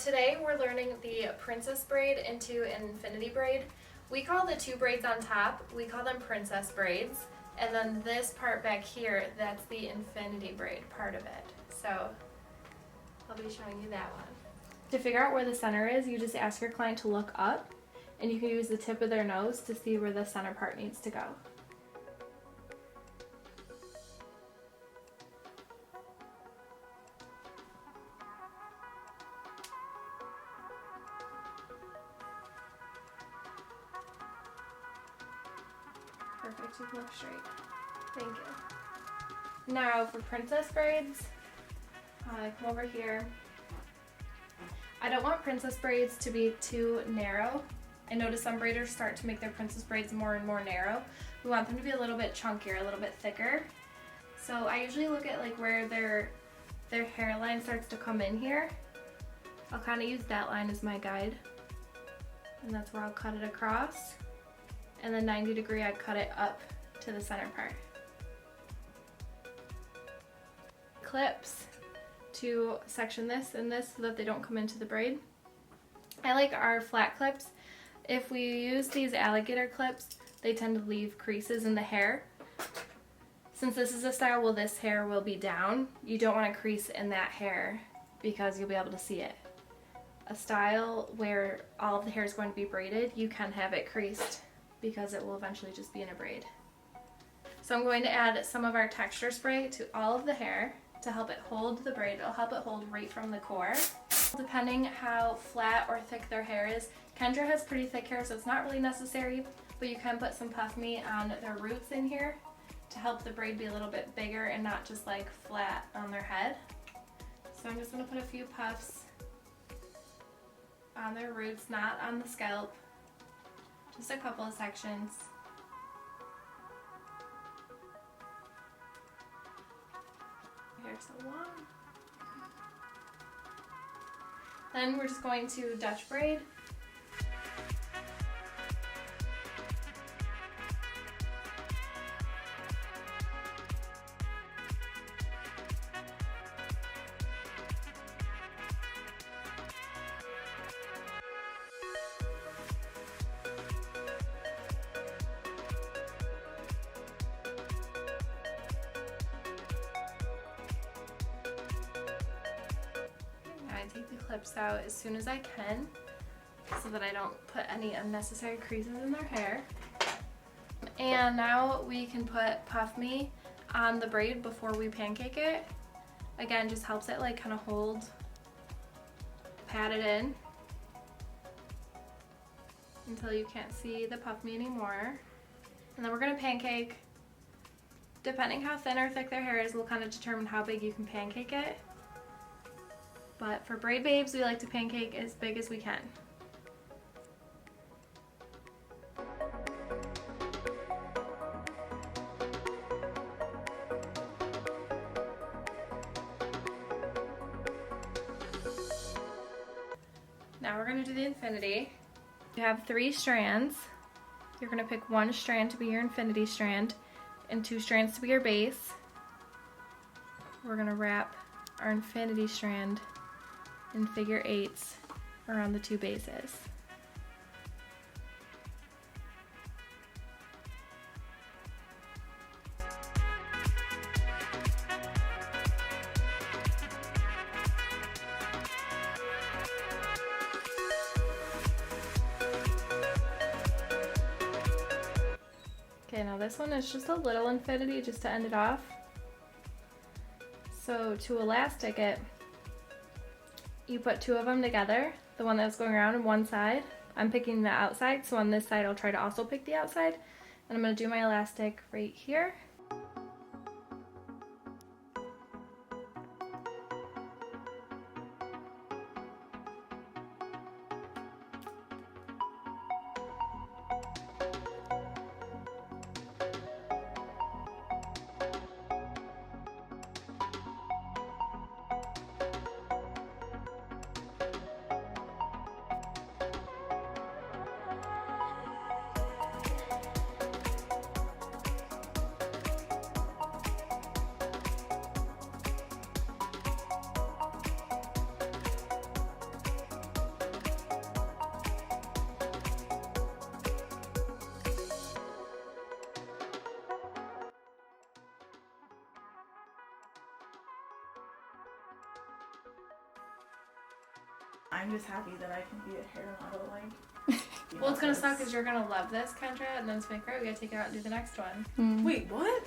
today we're learning the princess braid into an infinity braid. We call the two braids on top, we call them princess braids. And then this part back here, that's the infinity braid part of it. So I'll be showing you that one. To figure out where the center is, you just ask your client to look up, and you can use the tip of their nose to see where the center part needs to go. Perfect, you can look straight. Thank you. Now for princess braids, come over here. I don't want princess braids to be too narrow. I notice some braiders start to make their princess braids more and more narrow. We want them to be a little bit chunkier, a little bit thicker. So I usually look at like where their hairline starts to come in here. I'll kind of use that line as my guide. And that's where I'll cut it across. And then 90 degree, I cut it up to the center part. Clips to section this and this so that they don't come into the braid. I like our flat clips. If we use these alligator clips, they tend to leave creases in the hair. Since this is a style where this hair will be down, you don't want a crease in that hair because you'll be able to see it. A style where all of the hair is going to be braided, you can have it creased because it will eventually just be in a braid. So I'm going to add some of our texture spray to all of the hair to help it hold the braid. It'll help it hold right from the core. Depending how flat or thick their hair is, Kendra has pretty thick hair, so it's not really necessary, but you can put some puff meat on their roots in here to help the braid be a little bit bigger and not just like flat on their head. So I'm just gonna put a few puffs on their roots, not on the scalp, just a couple of sections. Here's the one. Then we're just going to Dutch braid. I take the clips out as soon as I can so that I don't put any unnecessary creases in their hair. And now we can put Puff Me on the braid before we pancake it. Again, just helps it like kind of hold, pat it in until you can't see the Puff Me anymore. And then we're gonna pancake. Depending how thin or thick their hair is will kind of determine how big you can pancake it. But for braid babes, we like to pancake as big as we can. Now we're going to do the infinity. You have 3 strands. You're going to pick 1 strand to be your infinity strand and 2 strands to be your base. We're going to wrap our infinity strand in figure 8s around the 2 bases. Okay, now this one is just a little infinity just to end it off. So to elastic it, you put 2 of them together, the one that's going around on one side. I'm picking the outside, so on this side I'll try to also pick the outside. And I'm going to do my elastic right here. I'm just happy that I can be a hair model. Like, Well, it's gonna suck because you're gonna love this contract, and then it's like, right, we gotta take it out and do the next one. Wait, what?